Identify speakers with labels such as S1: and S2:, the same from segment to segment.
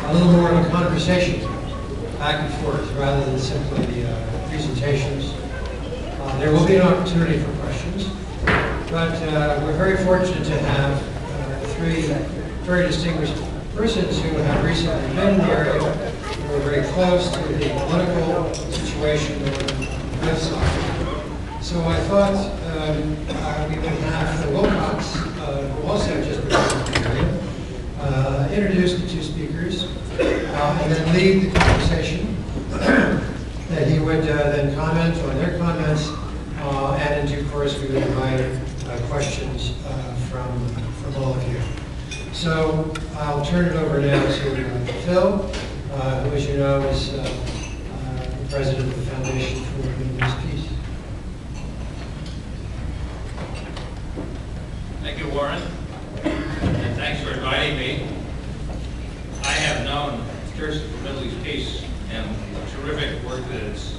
S1: a little more of a conversation, back and forth, rather than simply presentations. There will be an opportunity for questions, but we're very fortunate to have three very distinguished persons who have recently been in the area, who are very close to the political situation on the left side. So I thought we would have Phil Wilcox, who also just been in the area, introduce the two speakers, and then lead the conversation. That he would then comment on their comments, and in due course we would invite questions from all of you. So I'll turn it over now to Phil, who, as you know, is the president of the Foundation for Middle East Peace.
S2: Thank you, Warren, and thanks for inviting me. I have known Church for Middle East Peace and the terrific work that it's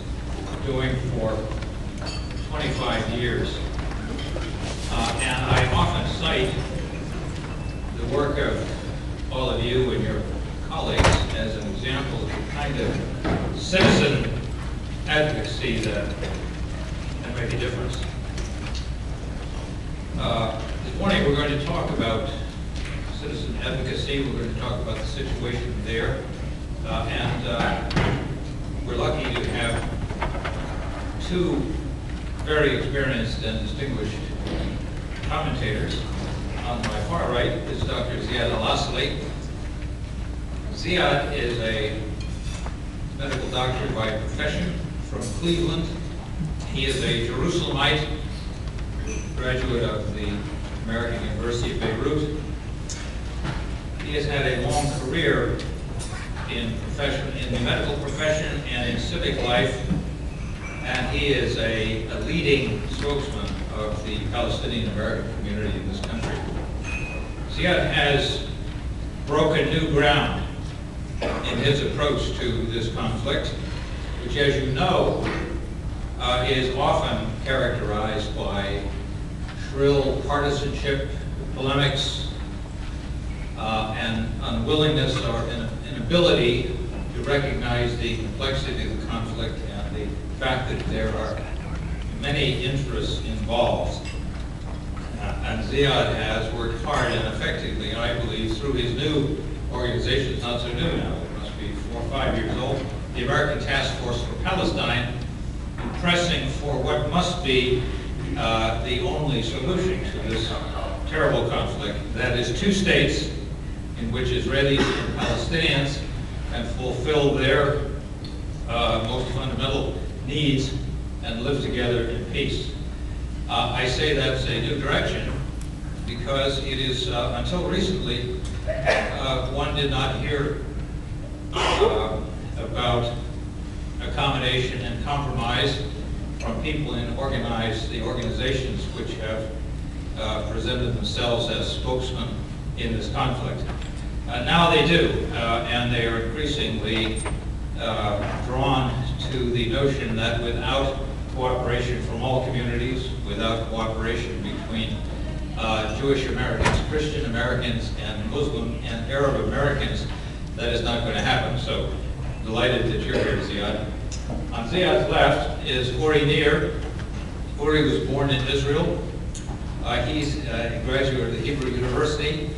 S2: doing for 25 years. And I often cite the work of all of you and your colleagues as an example of the kind of citizen advocacy that can make a difference. This morning we're going to talk about citizen advocacy. We're going to talk about the situation there. We're lucky to have two very experienced and distinguished commentators. On my far right is Dr. Ziad Asali. Ziad is a medical doctor by profession from Cleveland. He is a Jerusalemite, graduate of the American University of Beirut. He has had a long career in the medical profession and in civic life, and he is a leading spokesman of the Palestinian American community in this country. Ziad has broken new ground in his approach to this conflict, which, as you know, is often characterized by shrill partisanship, polemics, and unwillingness or inability to recognize the complexity of the conflict and the fact that there are many interests involved. And Ziad has worked hard and effectively, I believe, through his new organization. It's not so new now, it must be 4 or 5 years old, the American Task Force for Palestine, pressing for what must be the only solution to this terrible conflict. That is, two states in which Israelis and Palestinians can fulfill their most fundamental needs and live together in peace. I say that's a new direction because it is, until recently, one did not hear about accommodation and compromise from people in the organizations which have presented themselves as spokesmen in this conflict. Now they do, and they are increasingly drawn to the notion that without cooperation from all communities, without cooperation between Jewish Americans, Christian Americans, and Muslim and Arab Americans, that is not going to happen. So delighted that you're here, Ziad. On Ziad's left is Ori Nir. Ori was born in Israel. He's a graduate of the Hebrew University.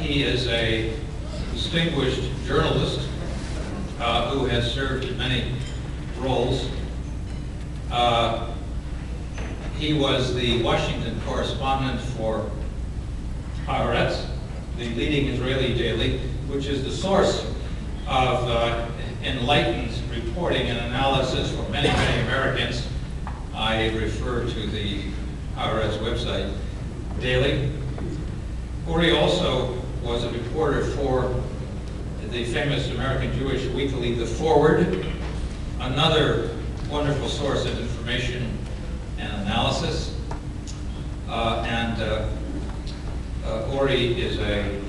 S2: He is a distinguished journalist who has served in many roles. He was the Washington correspondent for Haaretz, the leading Israeli daily, which is the source of enlightened reporting and analysis for many, many Americans. I refer to the Haaretz website daily. Ori also was a reporter for the famous American Jewish weekly, The Forward, another wonderful source of information and analysis. Ori is a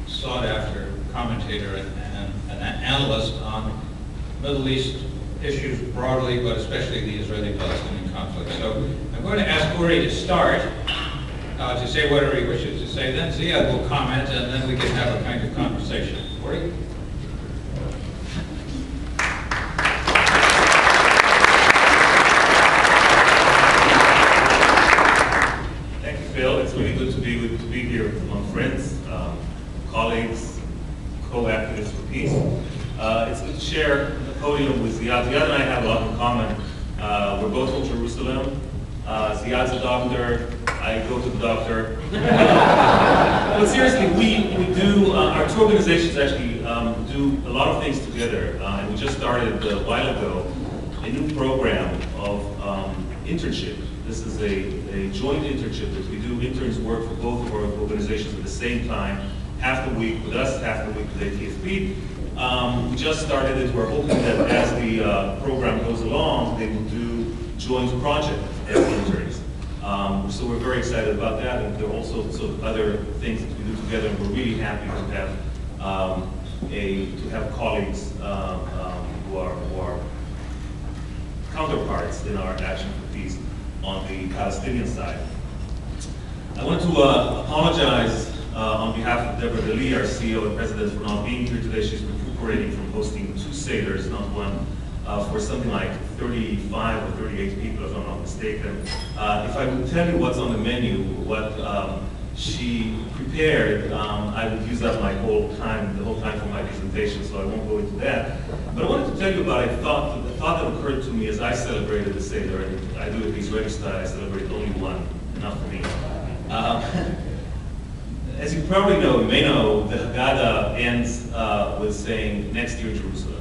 S2: sought-after commentator and an analyst on Middle East issues broadly, but especially the Israeli-Palestinian conflict. So I'm going to ask Ori to start, to say whatever he wishes to say. Then Ziad will comment, and then we can have a kind of conversation. Ori?
S3: Thank you, Phil. It's really good to be here among friends, colleagues, co-activists for peace. It's good to share the podium with Ziad. Ziad and I have a lot in common. We're both from Jerusalem. Ziad's a doctor. I go to the doctor. But seriously, we do, our two organizations actually do a lot of things together. And we just started a while ago a new program of internship. This is a joint internship that we do. Interns work for both of our organizations at the same time, half the week with us, half the week with ATSB. We just started it. We're hoping that as the program goes along, they will do joint projects as interns. So we're very excited about that, and there are also sort of other things that we do together, and we're really happy to have colleagues who are counterparts in our action for peace on the Palestinian side. I want to apologize on behalf of Deborah Dali, our CEO and president, for not being here today. She's recuperating from hosting 2 seders, not one, for something like 35 or 38 people, if I'm not mistaken. If I would tell you what's on the menu, what she prepared, I would use up my whole time, the whole time for my presentation, so I won't go into that. But I wanted to tell you about a thought that occurred to me as I celebrated the Seder, and I do it Israeli style. I celebrated only one, enough for me. As you probably know, you may know, the Haggadah ends with saying, "Next year, Jerusalem."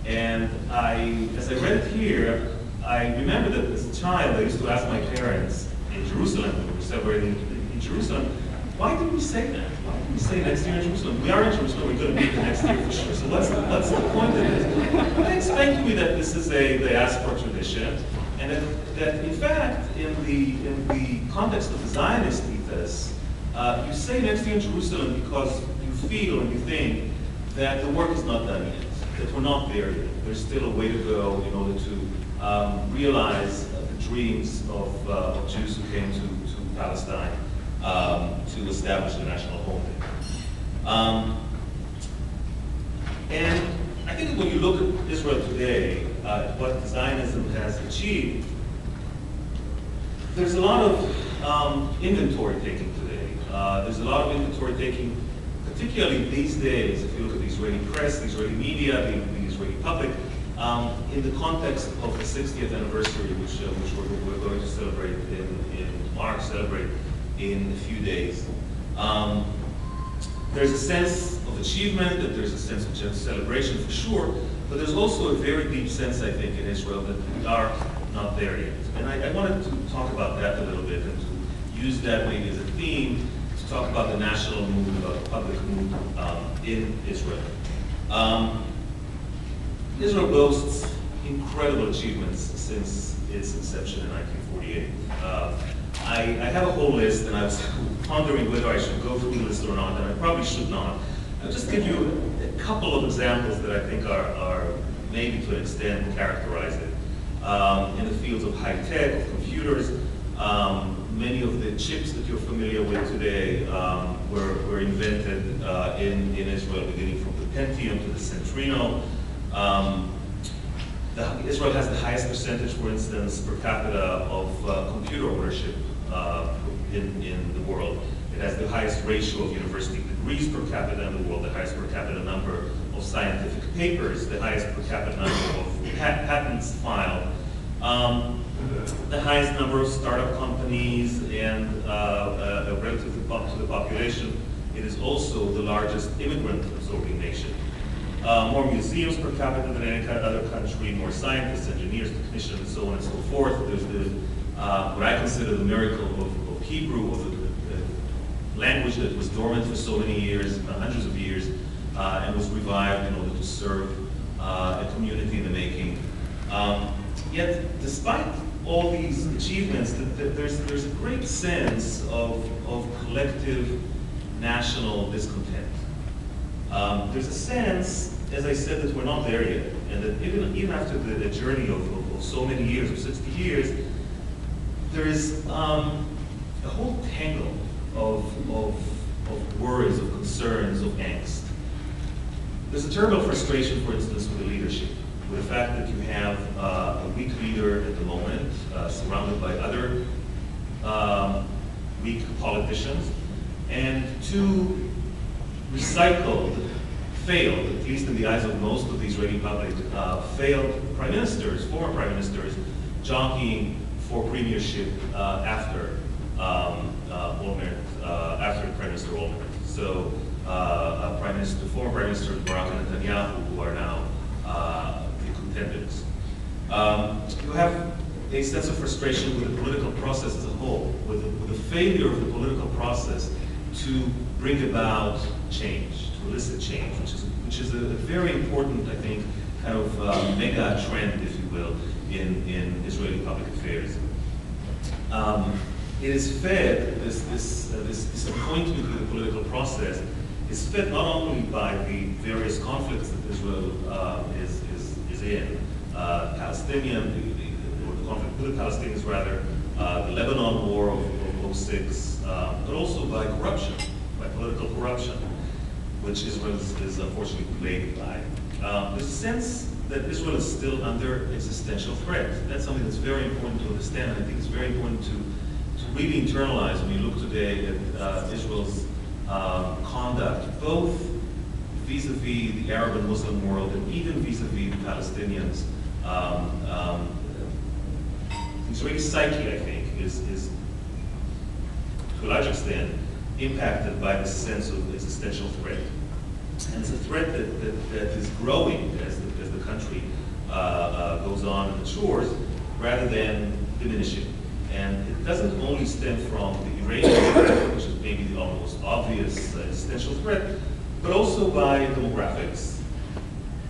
S3: And as I read it here, I remember that as a child, I used to ask my parents in Jerusalem, when we were celebrating in Jerusalem, why did we say that? Why did we say next year in Jerusalem? We are in Jerusalem, we're going to be the next year for sure. So what's the point of this? They explained to me that this is a diaspora tradition, and that in fact, in the context of the Zionist ethos, you say next year in Jerusalem because you feel and you think that the work is not done yet, that we're not there yet. There's still a way to go in order to realize the dreams of Jews who came to Palestine to establish a national home there. And I think that when you look at Israel today, what Zionism has achieved, there's a lot of inventory taking today. There's a lot of inventory taking, particularly these days, if you look at the Israeli press, the Israeli media, the Israeli public, in the context of the 60th anniversary, which we're going to celebrate celebrate in a few days. There's a sense of achievement, that there's a sense of celebration for sure, but there's also a very deep sense, I think, in Israel that we are not there yet. And I wanted to talk about that a little bit and to use that maybe as a theme to talk about the national mood, about the public mood in Israel. Israel boasts incredible achievements since its inception in 1948. I have a whole list, and I was pondering whether I should go through the list or not, and I probably should not. I'll just give you a couple of examples that I think are maybe to an extent characterize it. In the fields of high tech, of computers, many of the chips that you're familiar with today were invented in Israel, beginning from the Pentium to the Centrino. Israel has the highest percentage, for instance, per capita of computer ownership in the world. It has the highest ratio of university degrees per capita in the world, the highest per capita number of scientific papers, the highest per capita number of patents filed, the highest number of startup companies, and relative to the population, it is also the largest immigrant-absorbing nation. More museums per capita than any other country, more scientists, engineers, technicians, and so on and so forth. There's what I consider the miracle of Hebrew, of the language that was dormant for so many years, hundreds of years, and was revived in order to serve a community in the making. Yet, despite all these achievements, there's a great sense of collective national discontent. There's a sense, as I said, that we're not there yet, and that even after the journey of so many years, of 60 years, there is a whole tangle of worries, of concerns, of angst. There's a terrible frustration, for instance, with the leadership, with the fact that you have a weak leader at the moment, surrounded by other weak politicians, and two recycled, failed, at least in the eyes of most of the Israeli public, failed prime ministers, former prime ministers, jockeying for premiership after Olmert, after Prime Minister Olmert. So, former Prime Minister Barak and Netanyahu, who are now the contenders. You have a sense of frustration with the political process as a whole, with the failure of the political process to bring about change, to elicit change, which is a very important, I think, kind of mega trend, if you will, in Israeli public affairs. It is fed, this appointment with the political process is fed not only by the various conflicts that Israel is in, Palestinian, or the conflict with the Palestinians rather, the Lebanon war of 06, but also by corruption, by political corruption, which Israel is unfortunately plagued by. There's a sense that Israel is still under existential threat. That's something that's very important to understand, and I think it's very important to really internalize when you look today at Israel's conduct, both vis-a-vis the Arab and Muslim world, and even vis-a-vis the Palestinians. The Israeli psyche, I think, is to a large extent impacted by this sense of existential threat. And it's a threat that is growing as the country goes on and matures, rather than diminishing. And it doesn't only stem from the Iranian threat, which is maybe the almost obvious existential threat, but also by demographics.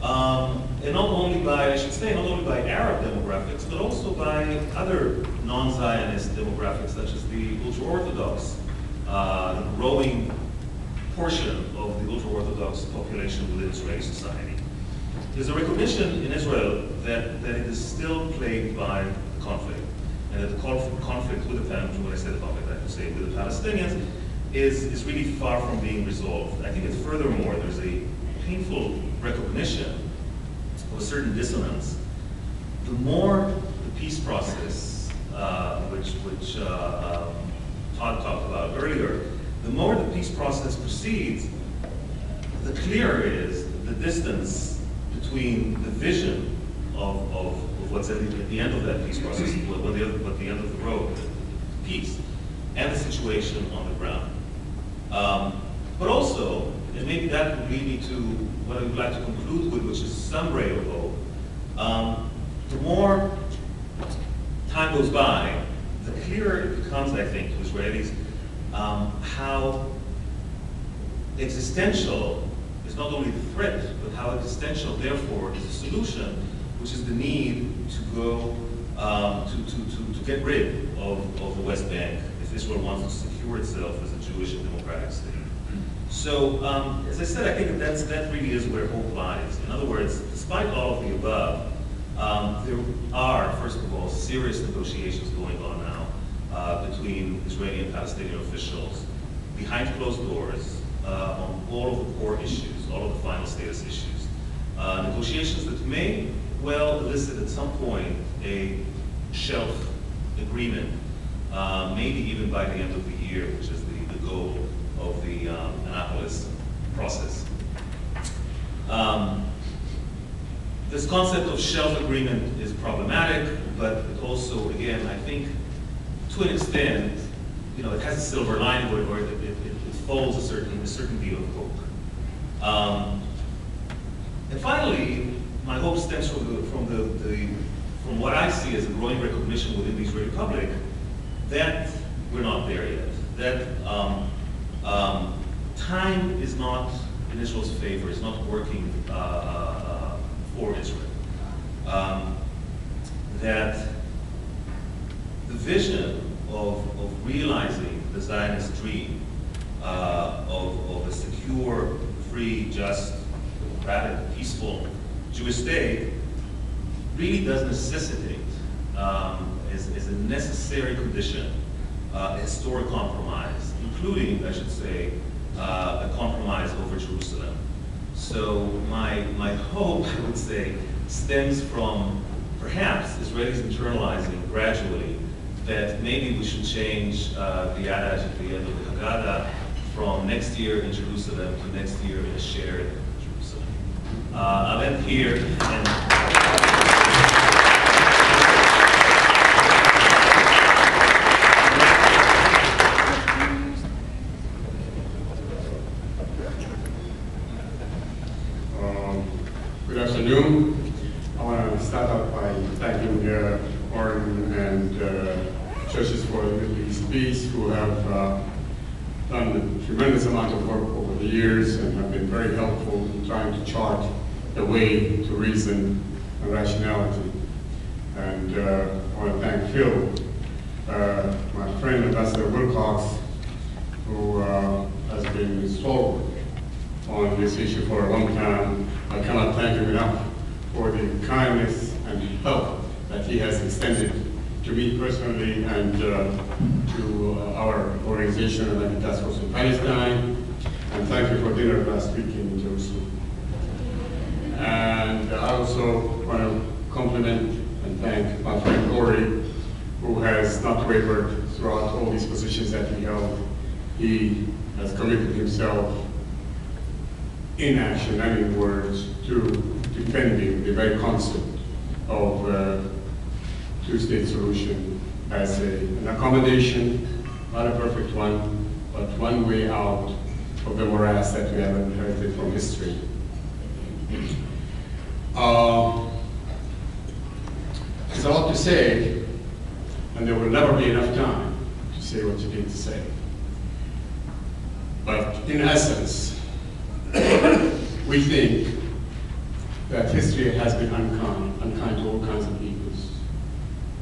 S3: And not only by, I should say, not only by Arab demographics, but also by other non-Zionist demographics, such as the ultra-Orthodox, the growing portion of the ultra-Orthodox population within Israeli society. There's a recognition in Israel that it is still plagued by conflict, and that the conflict with the Palestinians, when I say the conflict, I have to say with the Palestinians, is really far from being resolved. I think that furthermore, there's a painful recognition of a certain dissonance. The more the peace process, which Todd talked about earlier, the more the peace process proceeds, the clearer is the distance between the vision of what's at the end of that peace process, at the end of the road, peace, and the situation on the ground. But also, and maybe that would lead me to what I would like to conclude with, which is some ray of hope. The more time goes by, the clearer it becomes, I think, to Israelis how existential is not only the threat, but how existential, therefore, is the solution, which is the need to go to get rid of the West Bank if Israel wants to secure itself as a Jewish and democratic state. So, as I said, I think that really is where hope lies. In other words, despite all of the above, there are, first of all, serious negotiations going on now between Israeli and Palestinian officials behind closed doors on all of the core issues, all of the final status issues. Negotiations that may well elicit at some point a shelf agreement, maybe even by the end of the year, which is the goal of the Annapolis process. This concept of shelf agreement is problematic, but it also, again, I think, to an extent, it has a silver lining, or it folds a certain view of hope. And finally, my hope stems from what I see as a growing recognition within the Israeli public that we're not there yet. That time is not in Israel's favor, is not working for Israel. That the vision of realizing the Zionist dream of a secure, free, just, democratic, peaceful Jewish state really does necessitate, is a necessary condition, a historic compromise, including, I should say, a compromise over Jerusalem. So my hope, I would say, stems from perhaps Israelis internalizing gradually that maybe we should change the adage at the end of the Haggadah from next year in Jerusalem to next year in a shared Jerusalem. I'll end here and
S4: good afternoon. I want to start out by thanking Ori and Churches for the Middle East Peace, who have done a tremendous amount of work over the years and have been very helpful in trying to chart the way to reason and rationality. And I want to thank Phil, my friend Ambassador Wilcox, who has been stalwart on this issue for a long time. I cannot thank him enough for the kindness and help that he has extended to me personally and to our organization and Task Force in Palestine. And thank you for dinner last week in Jerusalem. And I also want to compliment and thank my friend Ori, who has not wavered throughout all these positions that he held. He has committed himself in action and in words to defending the very concept of two-state solution as an accommodation, not a perfect one, but one way out of the morass that we have inherited from history. There's a lot to say, and there will never be enough time to say what you need to say. But in essence, we think that history has been unkind to all kinds of peoples.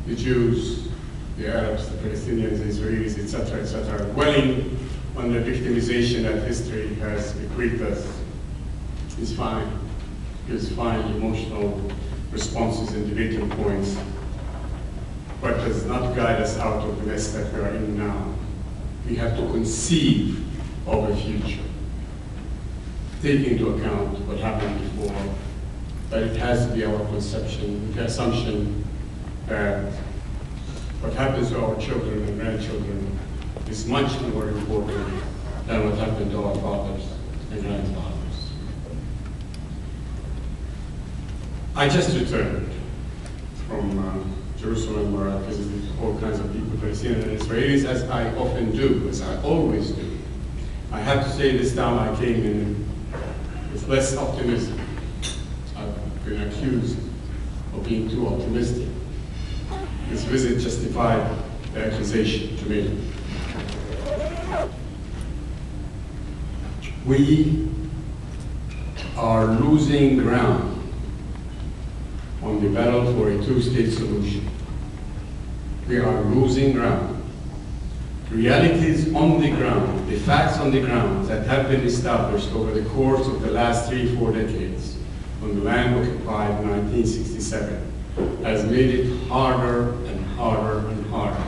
S4: The Jews, the Arabs, the Palestinians, the Israelis, etc., dwelling on the victimization that history has bequeathed us is fine. Gives fine emotional responses and debating points, but does not guide us out of the mess that we are in now. We have to conceive of a future. Take into account what happened before, but it has to be our conception, the assumption that what happens to our children and grandchildren is much more important than what happened to our fathers and grandfathers. I just returned from Jerusalem, where I visited all kinds of people, Palestinians and Israelis, as I often do, as I always do. I have to say this time I came in with less optimism. I've been accused of being too optimistic. This visit justified the accusation to me. We are losing ground on the battle for a two-state solution. We are losing ground. Realities on the ground, the facts on the ground that have been established over the course of the last 3-4 decades on the land occupied in 1967 has made it harder and harder and harder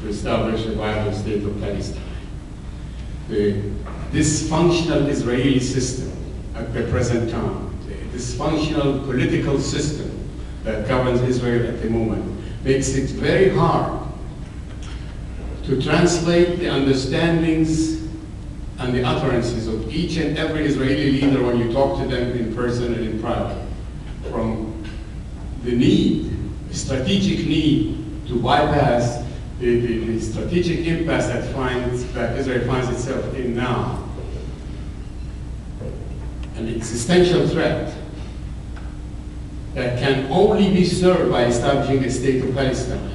S4: to establish a viable state of Palestine. The dysfunctional Israeli system at the present time, the dysfunctional political system that governs Israel at the moment, makes it very hard to translate the understandings and the utterances of each and every Israeli leader when you talk to them in person and in private, from the need, the strategic need to bypass the strategic impasse that Israel finds itself in now, an existential threat that can only be served by establishing a state of Palestine.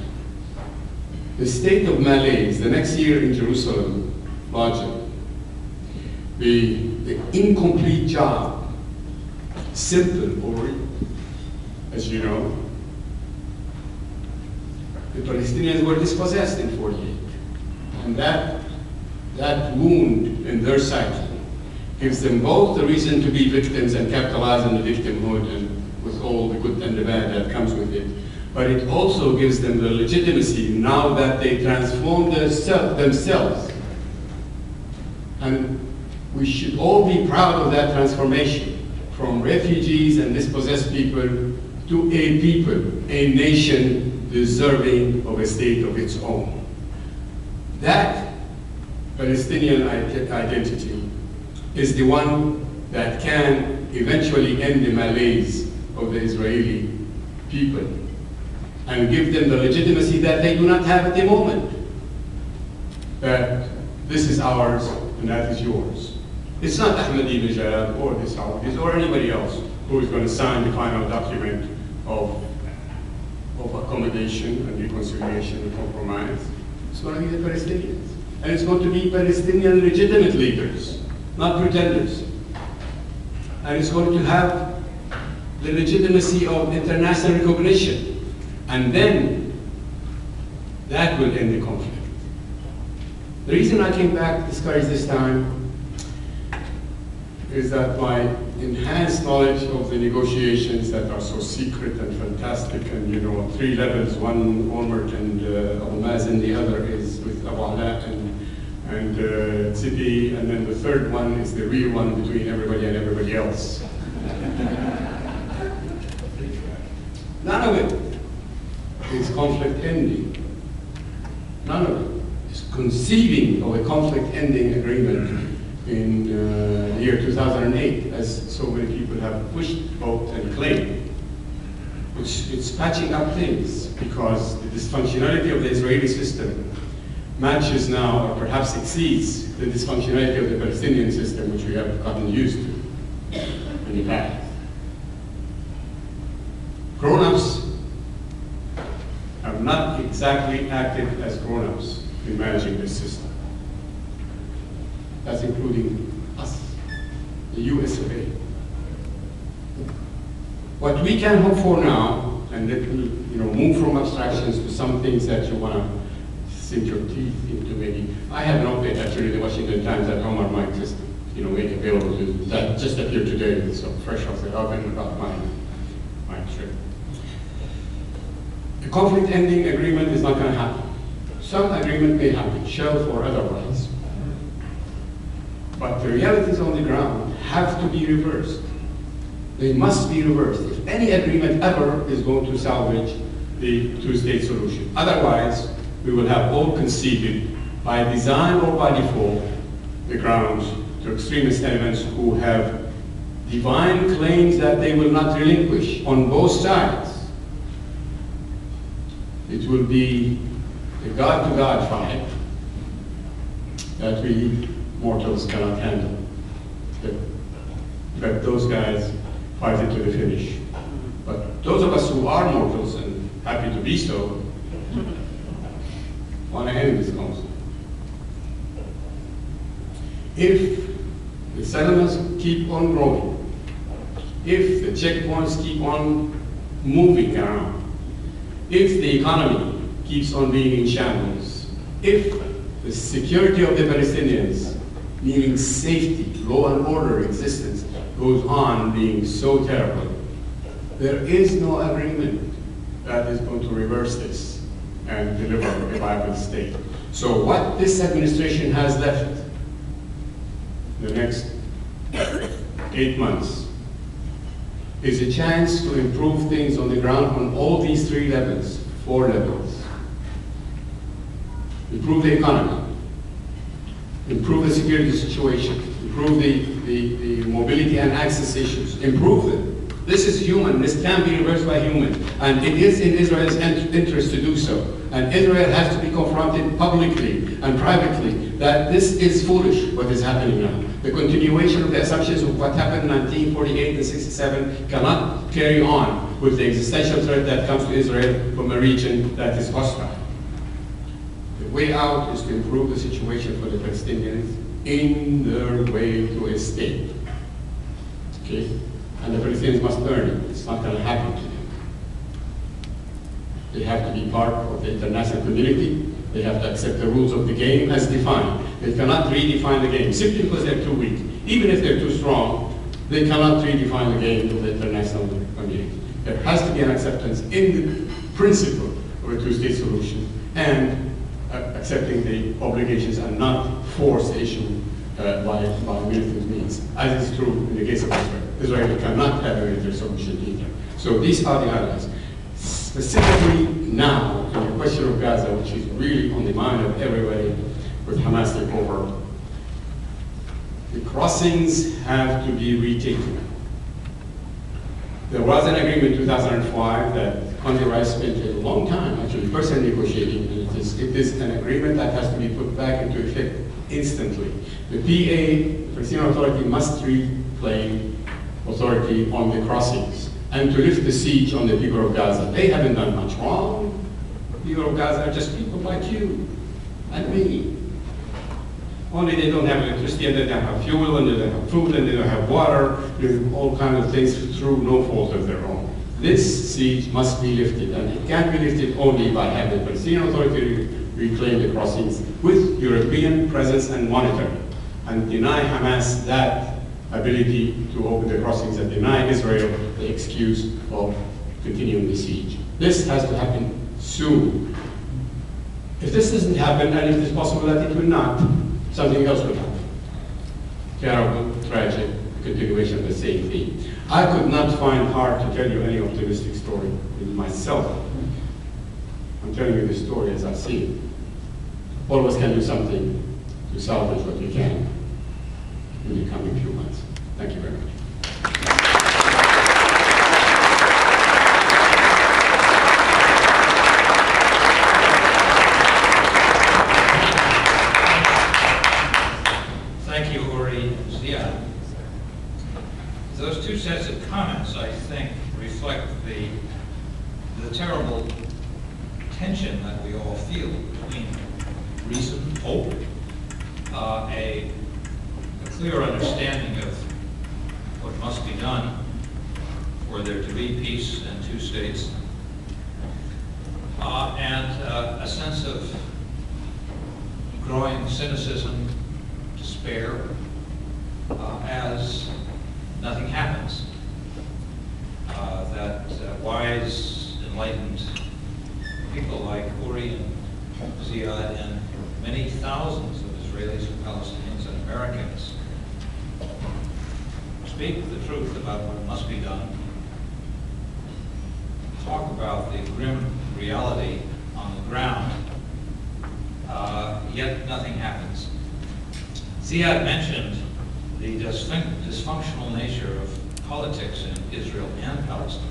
S4: The state of Malays, the next year in Jerusalem, largely. The incomplete job, simple, Ori, as you know. The Palestinians were dispossessed in 48. And that wound in their psyche gives them both the reason to be victims and capitalize on the victimhood and with all the good and the bad that comes with it. But it also gives them the legitimacy now that they transform themselves. And we should all be proud of that transformation. from refugees and dispossessed people to a people, a nation deserving of a state of its own. That Palestinian identity is the one that can eventually end the malaise of the Israeli people and give them the legitimacy that they do not have at the moment. That this is ours and that is yours. It's not Ahmadinejad or the Saudis or anybody else who is going to sign the final document of accommodation and reconciliation and compromise. It's going to be the Palestinians. And it's going to be Palestinian legitimate leaders, not pretenders. And it's going to have the legitimacy of international recognition. And then that will end the conflict. The reason I came back to discourage this time is that my enhanced knowledge of the negotiations that are so secret and fantastic, and 3 levels, one Olmert and Abu Mazen, the other is with Abu Ala and Tzidi, and then the third one is the real one between everybody and everybody else. None of it is conflict ending. None of it is conceiving of a conflict ending agreement in the year 2008, as so many people have pushed, hoped, and claimed. It's patching up things because the dysfunctionality of the Israeli system matches now, or perhaps exceeds, the dysfunctionality of the Palestinian system, which we have gotten used to in the past. Grown-ups have not exactly acted as grown-ups in managing this system. That's including us, the US of A. What we can hope for now, and let me move from abstractions to some things that you want to sink your teeth into maybe. I have an op-ed actually in the Washington Times that Omar might just make available to that just appeared today, so fresh off the oven about my trip. A conflict ending agreement is not going to happen. Some agreement may happen, shelf or otherwise. But the realities on the ground have to be reversed. They must be reversed if any agreement ever is going to salvage the two-state solution. Otherwise, we will have all conceded, by design or by default, the grounds to extremist elements who have divine claims that they will not relinquish on both sides. It will be a God-to-God fight that we mortals cannot handle. But those guys fight it to the finish. But those of us who are mortals, and happy to be so, want to end this conflict. If the settlements keep on growing, if the checkpoints keep on moving around, if the economy keeps on being in shambles, if the security of the Palestinians, meaning safety, law and order existence, goes on being so terrible, there is no agreement that is going to reverse this and deliver a viable state. So what this administration has left the next 8 months is a chance to improve things on the ground on all these 3 levels, 4 levels. Improve the economy, improve the security situation, improve the mobility and access issues, improve them. This is human, this can be reversed by human, and it is in Israel's interest to do so. And Israel has to be confronted publicly and privately that this is foolish, what is happening now. The continuation of the assumptions of what happened in 1948 and 67 cannot carry on with the existential threat that comes to Israel from a region that is hostile. The way out is to improve the situation for the Palestinians in their way to a state. Okay? And the Palestinians must learn it. It's not going to happen to them. They have to be part of the international community. They have to accept the rules of the game as defined. They cannot redefine the game simply because they're too weak. Even if they're too strong, they cannot redefine the game of the international community. There has to be an acceptance in the principle of a two-state solution and accepting the obligations and not force the issue by militant means, as is true in the case of Israel. Israel cannot have a military solution either. So these are the highlights. Specifically now, to the question of Gaza, which is really on the mind of everybody with Hamas takeover, the crossings have to be retaken. There was an agreement in 2005 that Condi Rice spent a long time actually personally negotiating, and it is an agreement that has to be put back into effect instantly. The PA, the Palestinian Authority, must reclaim authority on the crossings and to lift the siege on the people of Gaza. They haven't done much wrong. The people of Gaza are just people like you and me. Only they don't have electricity, and they don't have fuel, and they don't have food, and they don't have water, all kinds of things through no fault of their own. This siege must be lifted, and it can't be lifted only by having the Palestinian Authority reclaim the crossings with European presence and monitoring, and deny Hamas that ability to open the crossings and deny Israel the excuse of continuing the siege. This has to happen soon. If this doesn't happen, and if it's possible that it will not, something else will happen. Terrible, tragic continuation of the same theme. I could not find heart to tell you any optimistic story in myself. I'm telling you the story as I see it. All of us can do something to salvage what we can in the coming few months. Thank you very much.
S2: Thank you, Ori and Ziad. Those two sets of comments, I think, reflect the terrible tension that we all feel between reason, hope, a clear understanding of what must be done for there to be peace and two states, and a sense of growing cynicism, despair, as nothing happens. That wise, enlightened people like Ori and Ziad and many thousands of Israelis and Palestinians and Americans speak the truth about what must be done, talk about the grim reality on the ground, yet nothing happens. Ziad mentioned the dysfunctional nature of politics in Israel and Palestine.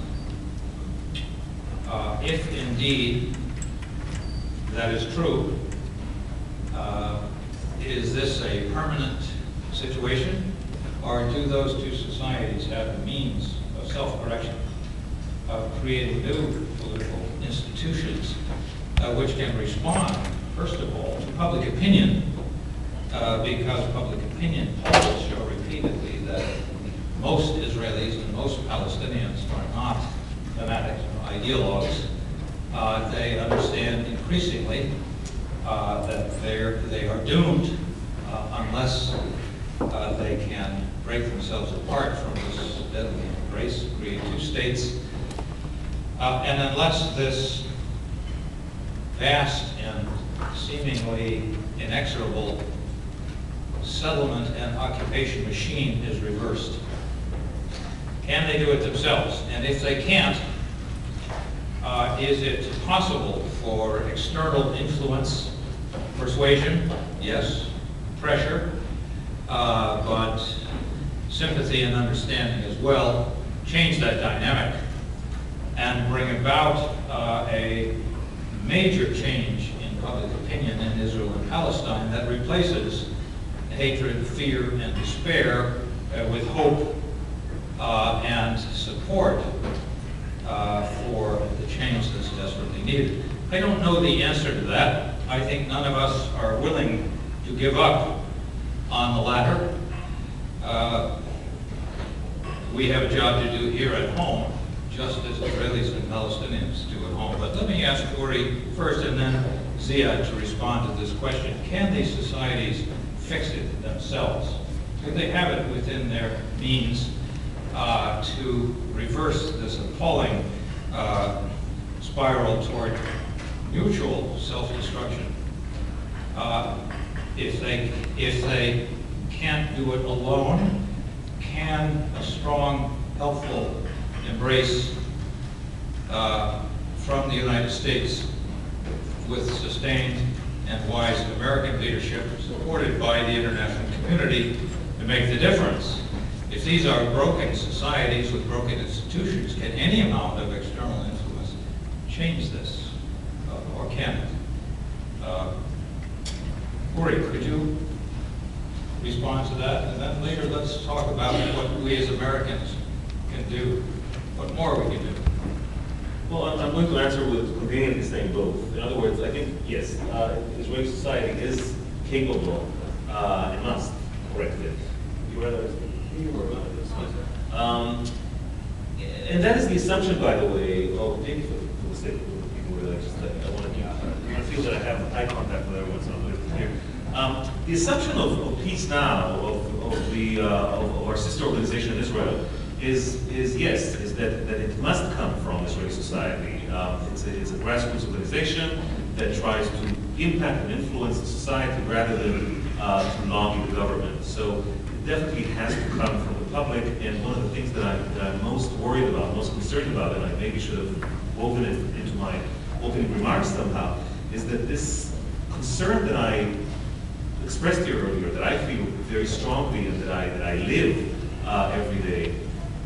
S2: If indeed that is true, is this a permanent situation, or do those two societies have the means of self-correction, of creating new political institutions which can respond, first of all, to public opinion, because public opinion polls show repeatedly that most Israelis and most Palestinians are not fanatics or ideologues. They understand increasingly that they are doomed unless they can break themselves apart from this deadly embrace, create two states, and unless this vast and seemingly inexorable settlement and occupation machine is reversed. Can they do it themselves? And if they can't, is it possible for external influence, persuasion, yes, pressure, but sympathy and understanding as well, change that dynamic and bring about a major change in public opinion in Israel and Palestine that replaces hatred, fear, and despair with hope and support for the change that's desperately needed. I don't know the answer to that. I think none of us are willing to give up on the latter. We have a job to do here at home, just as Israelis and Palestinians do at home. But let me ask Ori first and then Ziad to respond to this question. Can these societies fix it themselves? Do they have it within their means to reverse this appalling spiral toward mutual self-destruction? If they can't do it alone, can a strong, helpful embrace from the United States with sustained and wise American leadership supported by the international community to make the difference? If these are broken societies with broken institutions, can any amount of external influence change this, or can it? Ori, could you respond to that? And then later let's talk about what we as Americans can do, what more we can do.
S3: Well, I'm going to answer with conveniently saying both. In other words, I think, yes, Israeli society is capable and must correct it. And that is the assumption, by the way, thank you for the sake of people really just I want to feel that I have eye contact with everyone, so I'm going to here. The assumption of peace now, of our sister organization in Israel, is that it must come from Israeli society. It's a grassroots organization that tries to impact and influence the society rather than to lobby the government. So it definitely has to come from the public, and one of the things that I'm most worried about, most concerned about, and I maybe should have woven it into my opening remarks somehow, is that this concern that I expressed here earlier, that I feel very strongly and that I live every day,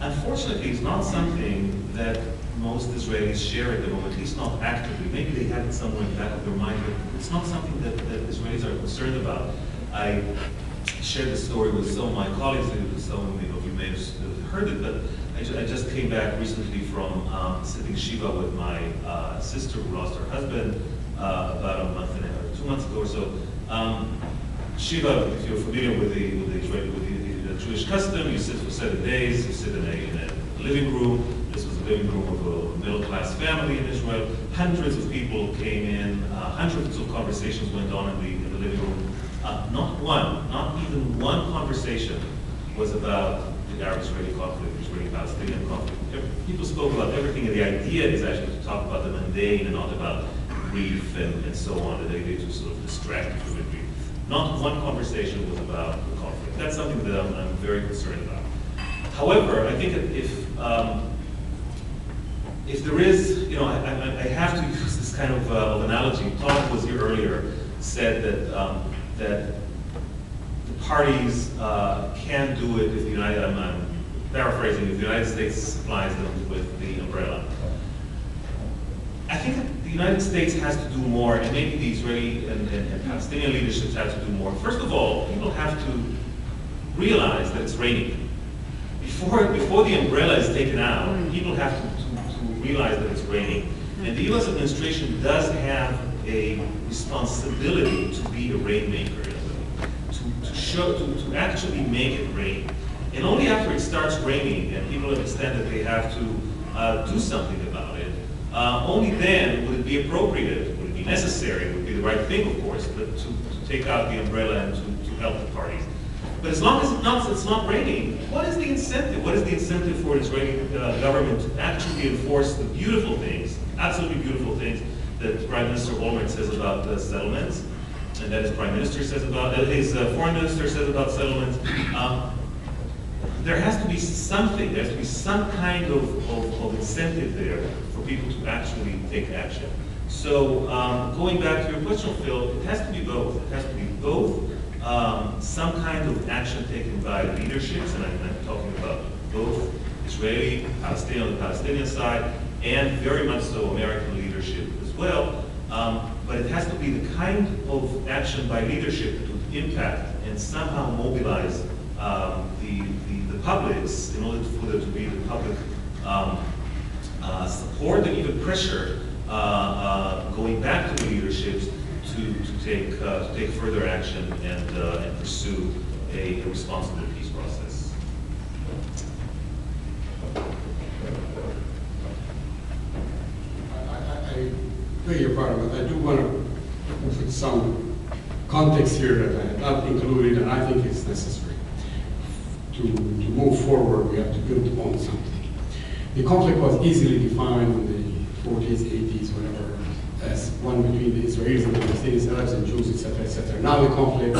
S3: unfortunately is not something that most Israelis share at the moment, at least not actively. Maybe they have it somewhere in the back of their mind, but it's not something that Israelis are concerned about. I shared this story with some of my colleagues, some of you may have heard it, but I just came back recently from sitting Shiva with my sister who lost her husband about a month and a half, 2 months ago or so. Shiva, if you're familiar with the Jewish custom, you sit for 7 days, you sit in a living room. This was a living room of a middle-class family in Israel. Hundreds of people came in, hundreds of conversations went on in the living room. Not even one conversation was about the Arab-Israeli conflict, the Israeli-Palestinian conflict. People spoke about everything, and the idea is actually to talk about the mundane and not about grief and so on, the idea to sort of distract you from the grief. Not one conversation was about the conflict. That's something that I'm very concerned about. However, I think if there is, I have to use this kind of analogy. Todd was here earlier, said that the parties can do it if the I'm paraphrasing, if the United States supplies them with the umbrella. I think that the United States has to do more, and maybe the Israeli and Palestinian leaderships have to do more. First of all, people have to realize that it's raining. Before the umbrella is taken out, people have to realize that it's raining. And the U.S. administration does have a responsibility to be a rainmaker, to actually make it rain. And only after it starts raining and people understand that they have to do something about it, only then would it be appropriate, would it be necessary, would it be the right thing, of course, but to take out the umbrella and to help the parties. But as long as it's not raining, what is the incentive? What is the incentive for the Israeli government to actually enforce the beautiful things, absolutely beautiful things, that Prime Minister Olmert says about the settlements, and that his Prime Minister says about, his Foreign Minister says about settlements? There has to be something, there has to be some kind of incentive there for people to actually take action. So going back to your question, Phil, it has to be both. It has to be both some kind of action taken by leaderships, and I'm talking about both Israeli, Palestinian on the Palestinian side, and very much so American leadership as well. But it has to be the kind of action by leadership that would impact and somehow mobilize the publics in order for there to be the public support and even pressure going back to the leaderships to take further action and pursue a responsible peace process.
S4: I beg your pardon, but I do want to put some context here that I have not included, and I think it's necessary. To move forward, we have to build on something. The conflict was easily defined in the 40s, 80s, whatever, as one between the Israelis and the Palestinians, Arabs and Jews, etc., etc. Now the conflict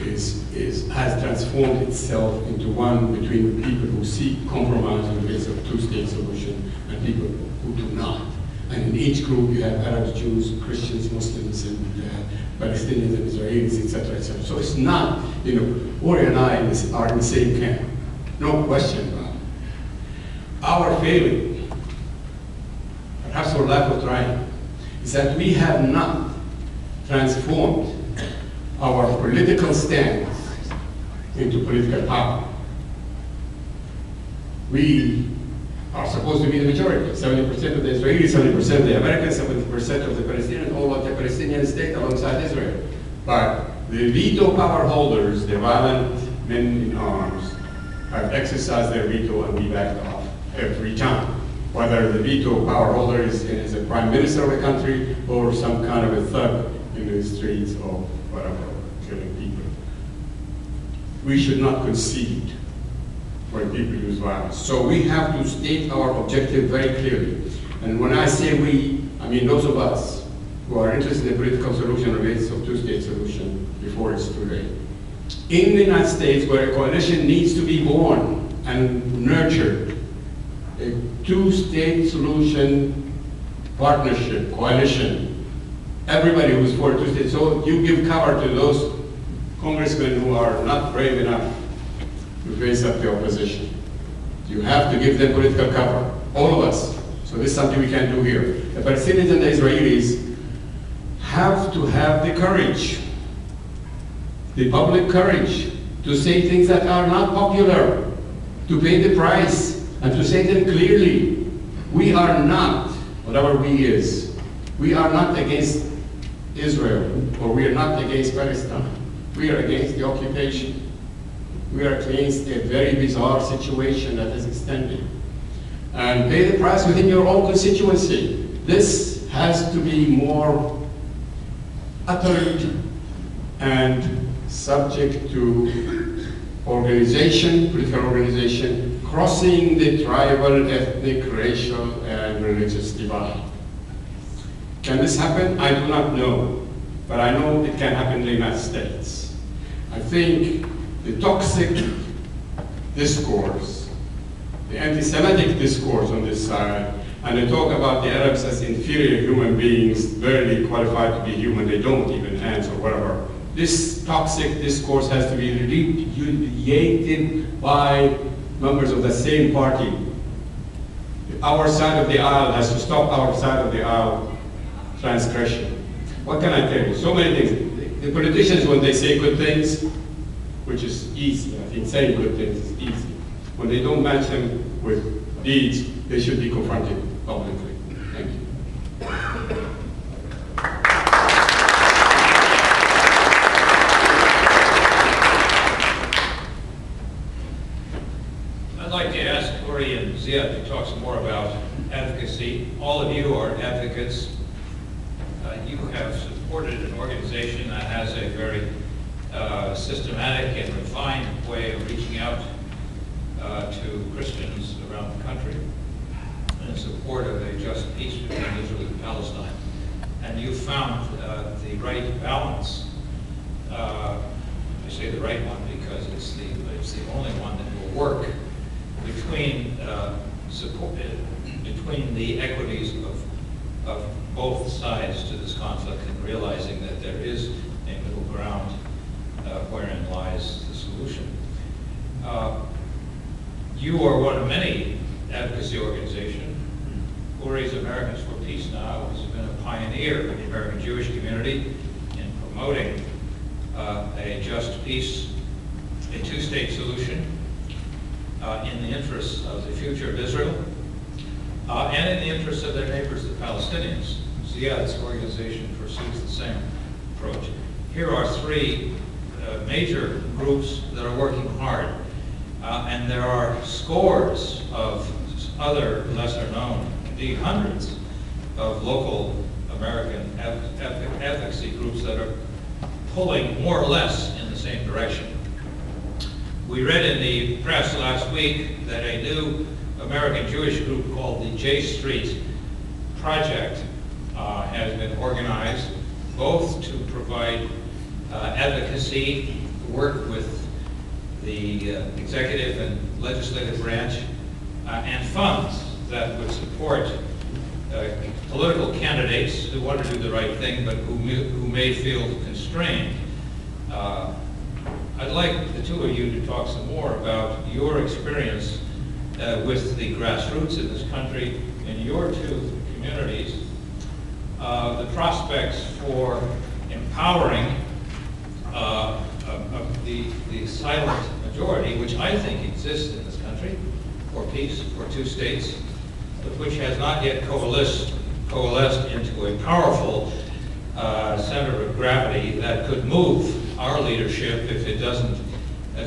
S4: has transformed itself into one between people who seek compromise on the basis of two-state solution and people who do not. And in each group you have Arabs, Jews, Christians, Muslims, and Palestinians and Israelis, etc., etc. So it's not, Ori and I are in the same camp. No question about it. Our failing, perhaps for lack of trying, is that we have not transformed our political stance into political power. We are supposed to be the majority, 70% of the Israelis, 70% of the Americans, 70% of the Palestinians, all of the Palestinian state alongside Israel. But the veto power holders, the violent men in arms, have exercised their veto and we backed off every time. Whether the veto power holder is the prime minister of the country or some kind of a thug in the streets or whatever, killing people. We should not concede when people use violence. So we have to state our objective very clearly. And when I say we, I mean those of us who are interested in a political solution on the basis of two-state solution before it's too late. In the United States, where a coalition needs to be born and nurtured, a two-state solution partnership, coalition, everybody who's for a two-state, so you give cover to those congressmen who are not brave enough to face up the opposition. You have to give them political cover, all of us. So this is something we can do here. The Palestinians and the Israelis have to have the courage, the public courage, to say things that are not popular, to pay the price, and to say them clearly. We are not, whatever we is, we are not against Israel, or we are not against Palestine. We are against the occupation. We are against a very bizarre situation that is extending. And pay the price within your own constituency. This has to be more uttered and subject to organization, political organization, crossing the tribal, ethnic, racial, and religious divide. Can this happen? I do not know, but I know it can happen in the United States. I think the toxic discourse, the anti-Semitic discourse on this side, and they talk about the Arabs as inferior human beings, barely qualified to be human, they don't even answer, whatever. This toxic discourse has to be repudiated by members of the same party. Our side of the aisle has to stop our side of the aisle transgression. What can I tell you? So many things. The politicians, when they say good things, which is easy, I think saying good things is easy. When they don't match them with deeds, they should be confronted publicly. Thank you.
S2: I'd like to ask Ori and Ziad to talk some more about advocacy. All of you are advocates. You have supported an organization that has a very systematic and refined way of reaching out to Christians around the country in support of a just peace between Israel and Palestine. And you found the right balance. I say the right one because it's the only one that will work between between the equities of both sides to this conflict, and realizing that there is a middle ground wherein lies the solution. You are one of many advocacy organizations. Ori's Americans for Peace Now has been a pioneer in the American Jewish community in promoting a just peace, a two-state solution in the interests of the future of Israel and in the interests of their neighbors, the Palestinians. Ziad's organization pursues the same approach. Here are three major groups that are working hard. And there are scores of other lesser known, indeed hundreds, of local American advocacy groups that are pulling more or less in the same direction. We read in the press last week that a new American Jewish group called the J Street Project has been organized both to provide advocacy, work with the executive and legislative branch, and funds that would support political candidates who want to do the right thing but who may feel constrained. I'd like the two of you to talk some more about your experience with the grassroots in this country in your two communities, the prospects for empowering the silent majority, which I think exists in this country, for peace, for two states, but which has not yet coalesced into a powerful center of gravity that could move our leadership if it doesn't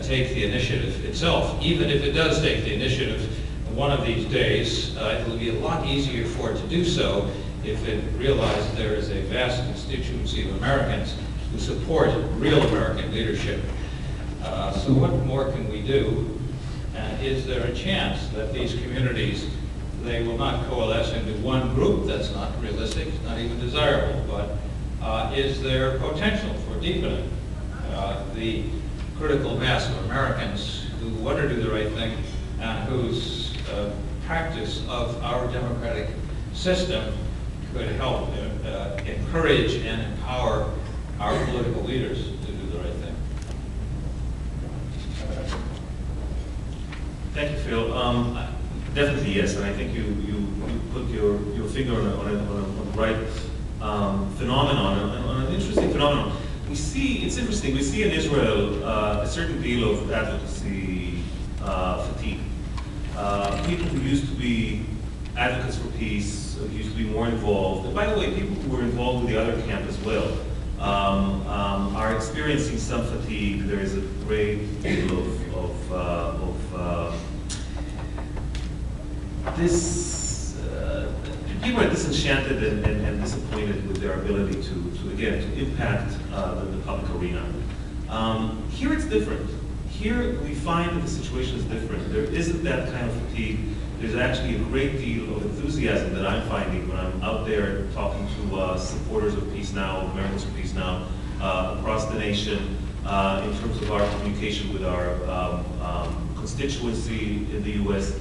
S2: take the initiative itself. Even if it does take the initiative one of these days, it will be a lot easier for it to do so if it realizes there is a vast constituency of Americans who support real American leadership. So what more can we do? And is there a chance that these communities, they will not coalesce into one group? That's not realistic, it's not even desirable, but is there potential for deepening the critical mass of Americans who want to do the right thing and whose practice of our democratic system could help encourage and empower our political leaders to do the right thing?
S3: Thank you, Phil. Definitely yes, and I think you put your finger on the right phenomenon, on an interesting phenomenon. We see, it's interesting, we see in Israel a certain deal of advocacy fatigue. People who used to be advocates for peace, who used to be more involved, and by the way, people who were involved with the other camp as well, are experiencing some fatigue. There is a great deal of people are disenchanted and disappointed with their ability to impact the public arena. Here it's different. Here we find that the situation is different. There isn't that kind of fatigue. There's actually a great deal of enthusiasm that I'm finding when I'm out there talking to supporters of Peace Now, Americans for Peace Now, across the nation, in terms of our communication with our constituency in the U.S.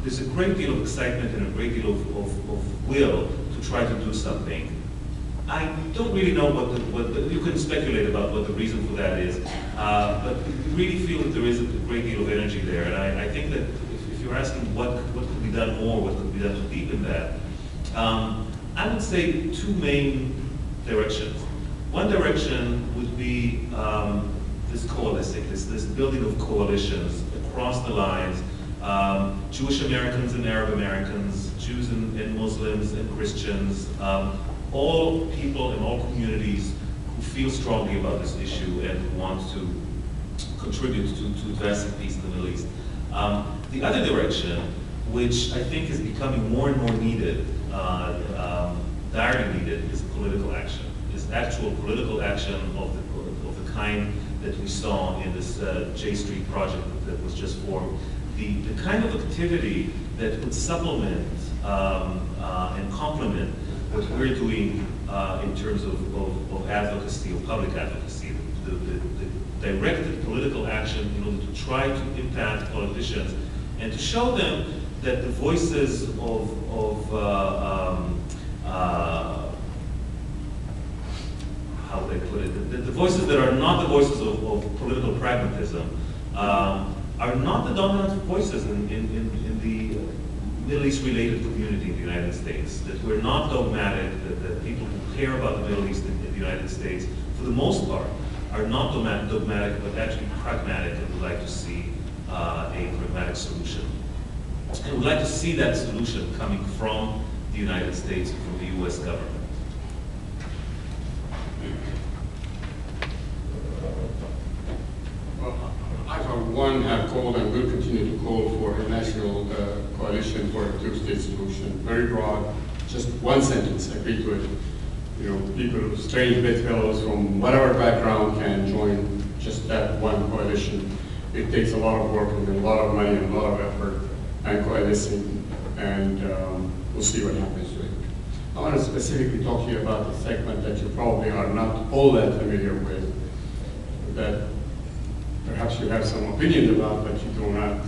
S3: There's a great deal of excitement and a great deal of will to try to do something. I don't really know you can speculate about what the reason for that is, but we really feel that there is a great deal of energy there, and I think that if you're asking what could be done more, what could be done to deepen that, I would say two main directions. One direction would be this coalescing, this building of coalitions across the lines, Jewish Americans and Arab Americans, Jews and Muslims and Christians, all people in all communities who feel strongly about this issue and who want to contribute to advancing peace in the Middle East. The other direction, which I think is becoming more and more needed, direly needed, is political action. Is actual political action of the kind that we saw in this J Street project that was just formed. The kind of activity that would supplement and complement what we're doing in terms of advocacy, of public advocacy, the directed political action in order to try to impact politicians and to show them that the voices of how would I put it? The voices that are not the voices of political pragmatism are not the dominant voices in the Middle East related community in the United States. That we're not dogmatic, that people who care about the Middle East in the United States, for the most part, are not dogmatic, but actually pragmatic, and would like to see a pragmatic solution. And would like to see that solution coming from the United States, from the US government.
S4: I, for one, have called and will continue to call for a national coalition for a two-state solution. Very broad, just one sentence, agree to it. You know, people, strange bedfellows from whatever background can join just that one coalition. It takes a lot of work and a lot of money and a lot of effort and coalescing, and we'll see what happens to it. I want to specifically talk to you about a segment that you probably are not all that familiar with, that perhaps you have some opinion about, but you do not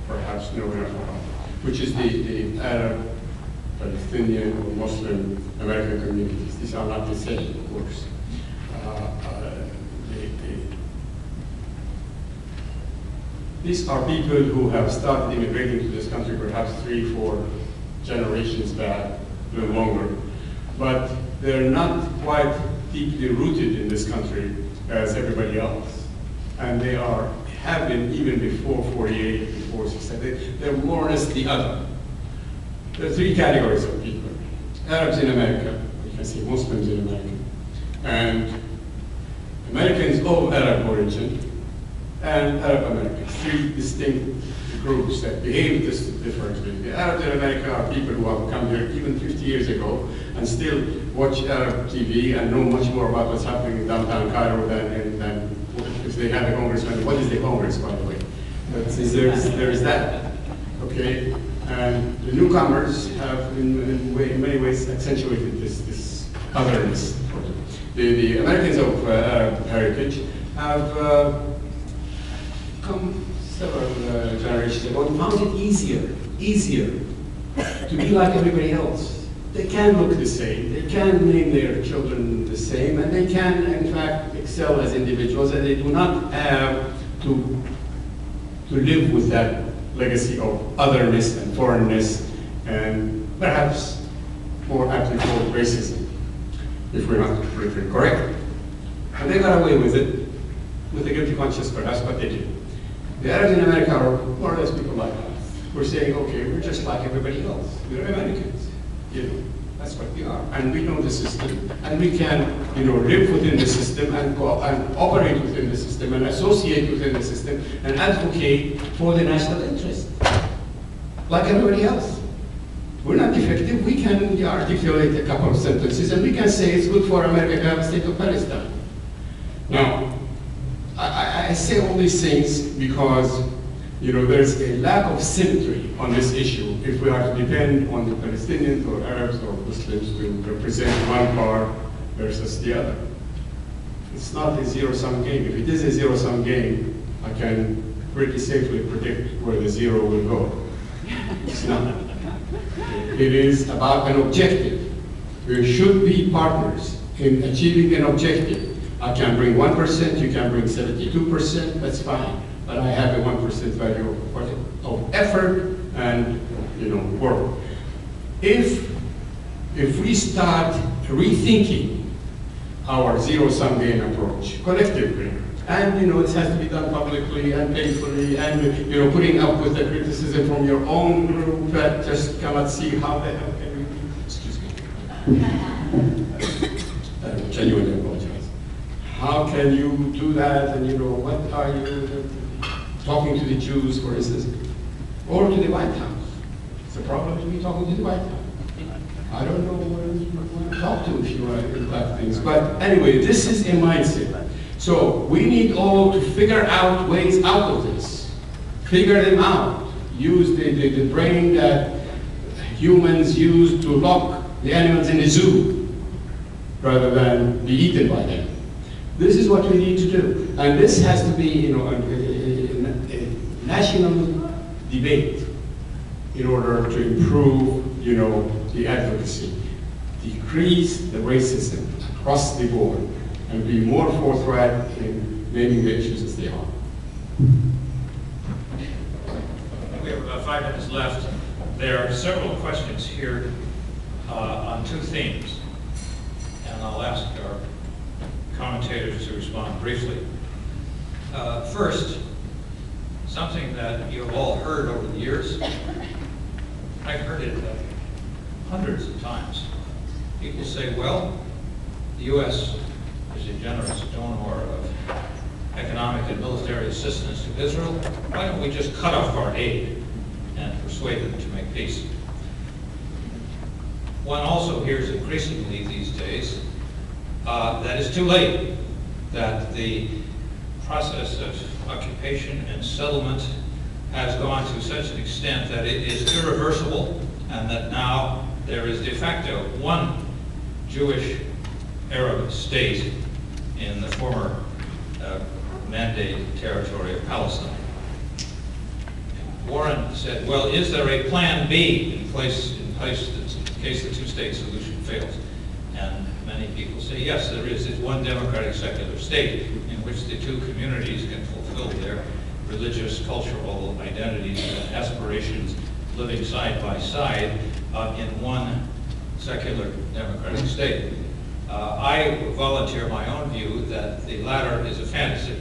S4: perhaps know enough about, which is the Arab, Palestinian, or Muslim American communities. These are not the same, of course. These are people who have started immigrating to this country perhaps 3, 4 generations back, a little longer, but they're not quite deeply rooted in this country as everybody else. And they have been even before 48, before 67. They're more or less the other. There are 3 categories of people. Arabs in America, you can say Muslims in America, and Americans of Arab origin, and Arab Americans. 3 distinct groups that behave differently. The Arabs in America are people who have come here even 50 years ago and still watch Arab TV and know much more about what's happening in downtown Cairo than if they had a congressman. What is the Congress, by the way? There is that. Okay? And the newcomers have, in many ways, accentuated this otherness. The Americans of Arab heritage have come several generations ago and found it easier to be like everybody else. They can look the same, they can name their children the same, and they can, in fact, excel as individuals, and they do not have to live with that legacy of otherness and foreignness, and perhaps more aptly called racism, if we're not politically correct. And they got away with it, with a guilty conscience perhaps, but they did. The Arabs in America are more or less people like us. We're saying, okay, we're just like everybody else. We're Americans, that's what we are. And we know the system, and we can, live within the system and operate within the system and associate within the system and advocate for the national interest, like everybody else. We're not defective. We can articulate a couple of sentences, and we can say it's good for America to have a state of Palestine. Now, I say all these things because, there's a lack of symmetry on this issue if we are to depend on the Palestinians or Arabs or Muslims to represent one part versus the other. It's not a zero-sum game. If it is a zero-sum game, I can pretty safely predict where the zero will go. It's not. It is about an objective. We should be partners in achieving an objective. I can bring 1%, you can bring 72%, that's fine. But I have a 1% value of effort and work. If we start rethinking our zero-sum game approach collectively, and this has to be done publicly and painfully, and putting up with the criticism from your own group that just cannot see how the hell can we, excuse me, I genuinely apologize. How can you do that? And what are you talking to the Jews, for instance, or to the White House? It's a problem to be talking to the White House. I don't know where to talk to if you want to impact things. But anyway, this is a mindset. So we need all to figure out ways out of this. Figure them out. Use the brain that humans use to lock the animals in the zoo rather than be eaten by them. This is what we need to do. And this has to be a national debate in order to improve the advocacy, decrease the racism across the board, and be more forthright in naming the issues as they are.
S2: We have about 5 minutes left. There are several questions here on 2 themes, and I'll ask our commentators to respond briefly. First, something that you've all heard over the years. I've heard it hundreds of times. People say, well, the U.S. is a generous donor of economic and military assistance to Israel. Why don't we just cut off our aid and persuade them to make peace? One also hears increasingly these days that it's too late, that the process of occupation and settlement has gone to such an extent that it is irreversible, and that now there is de facto one Jewish Arab state in the former mandate territory of Palestine. Warren said, well, is there a plan B in place in case the two-state solution fails? And many people say, yes, there is. It's one democratic secular state in which the two communities can fulfill their religious, cultural identities and aspirations living side by side in one secular democratic state. I volunteer my own view that the latter is a fantasy,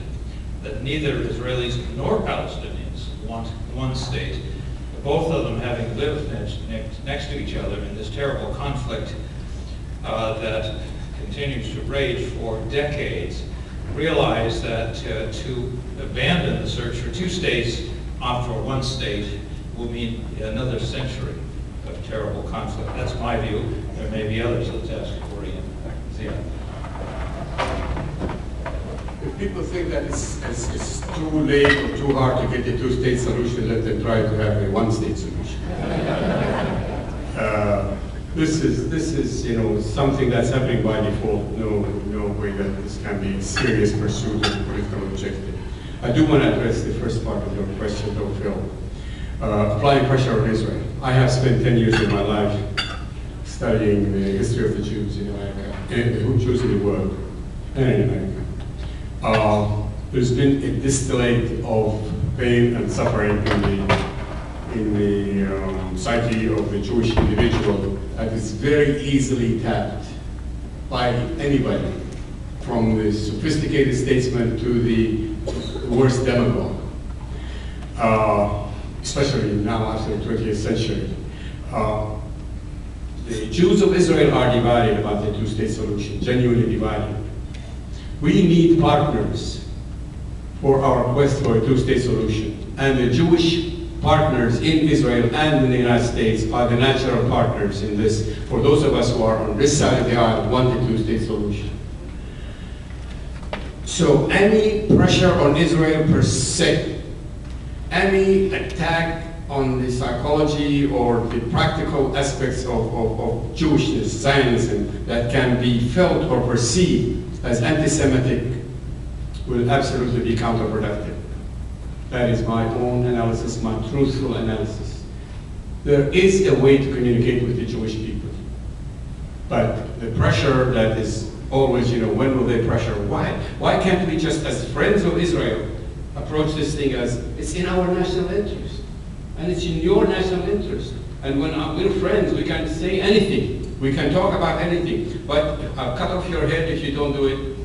S2: that neither Israelis nor Palestinians want one state, both of them having lived next to each other in this terrible conflict that continues to rage for decades, realize that to abandon the search for two states, opt for one state, will mean another century of terrible conflict. That's my view. There may be others. Let's ask Ori and Ziad.
S4: If people think that it's too late or too hard to get a two-state solution, let them try to have a one-state solution. This is something that's happening by default. No way that this can be a serious pursuit of a political objective. I do want to address the first part of your question, though, Phil. Applying pressure on Israel. I have spent 10 years of my life studying the history of the Jews in America, and the Jews in the world, and in America. There's been a distillate of pain and suffering in the psyche of the Jewish individual that is very easily tapped by anybody, from the sophisticated statesman to the worst demagogue, especially now after the 20th century. The Jews of Israel are divided about the two-state solution, genuinely divided. We need partners for our quest for a two-state solution, and the Jewish partners in Israel and in the United States are the natural partners in this, for those of us who are on this side of the aisle want a two-state solution. So any pressure on Israel per se, any attack on the psychology or the practical aspects of Jewishness, Zionism, that can be felt or perceived as anti-Semitic will absolutely be counterproductive. That is my own analysis, my truthful analysis. There is a way to communicate with the Jewish people. But the pressure that is always, when will they pressure? Why? Why can't we just, as friends of Israel, approach this thing as, it's in our national interest, and it's in your national interest. And when we're friends, we can say anything. We can talk about anything. But I'll cut off your head if you don't do it.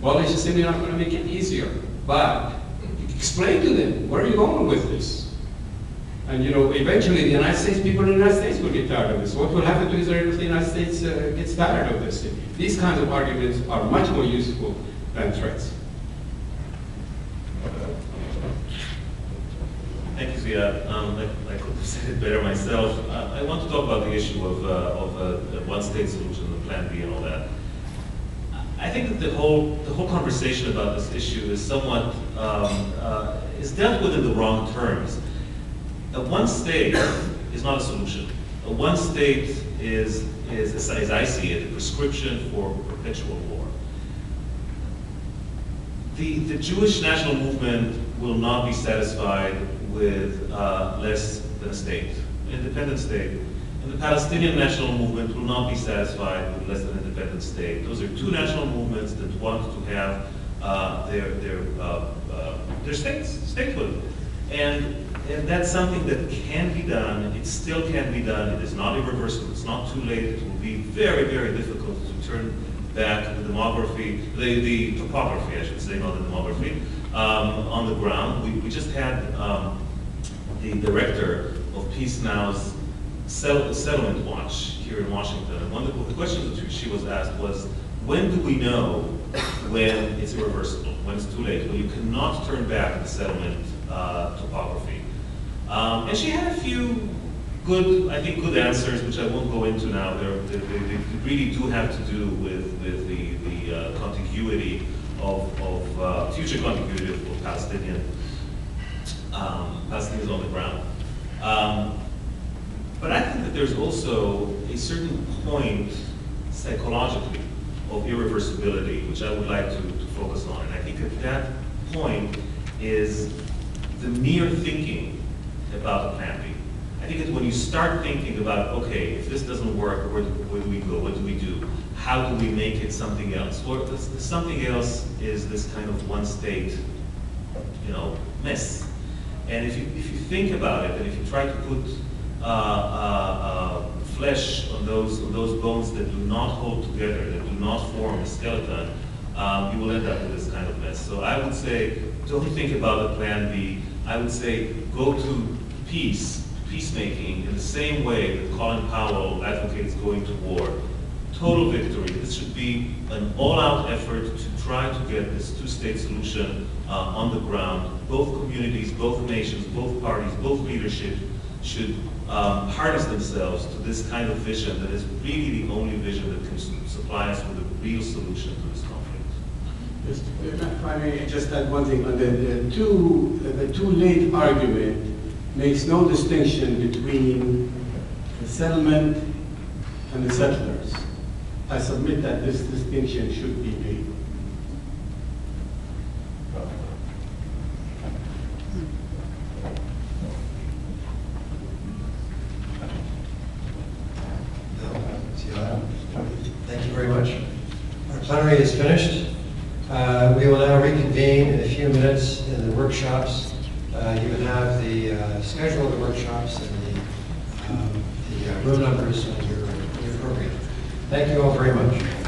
S4: Well, it's just simply not going to make it easier. But explain to them, where are you going with this? And eventually the United States, people in the United States will get tired of this. What will happen to Israel if the United States gets tired of this? These kinds of arguments are much more useful than threats.
S3: Thank you, Ziad. I could have said it better myself. I want to talk about the issue of a one-state solution, the Plan B, and all that. I think that the whole conversation about this issue is somewhat is dealt with in the wrong terms. A one state is not a solution. A one state is as I see it, a prescription for perpetual war. The Jewish national movement will not be satisfied with less than a state, an independent state. And the Palestinian national movement will not be satisfied with less than an independent state. Those are two national movements that want to have their statehood. And that's something that can be done. It still can be done. It is not irreversible. It's not too late. It will be very, very difficult to turn back the demography, the topography, I should say, not the demography, on the ground. We just had the director of Peace Now's settlement watch here in Washington. And one of the questions that she was asked was, when do we know when it's irreversible, when it's too late, when you cannot turn back the settlement topography? And she had a few good answers, which I won't go into now. They really do have to do with the contiguity of future contiguity of Palestinians on the ground. But I think that that there's also a certain point psychologically of irreversibility, which I would like to focus on. And I think at that point is the mere thinking about the plan B. I think it's when you start thinking about, okay, if this doesn't work, where do we go? What do we do? How do we make it something else? Well, this something else is this kind of one state, mess. And if you think about it, and if you try to put flesh on those bones that do not hold together, that do not form a skeleton, you will end up with this kind of mess. So I would say, don't think about the plan B. I would say, go to peacemaking in the same way that Colin Powell advocates going to war. Total victory. This should be an all-out effort to try to get this two-state solution on the ground. Both communities, both nations, both parties, both leadership should harness themselves to this kind of vision that is really the only vision that can supply us with a real solution to this conflict.
S4: If I may just add one thing. The too late argument makes no distinction between the settlement and the settlers. I submit that this distinction should be made.
S1: Thank you very much. Our plenary is finished. We will now reconvene in a few minutes in the workshops. You can have the schedule of the workshops and the room numbers on your program. Thank you all very much.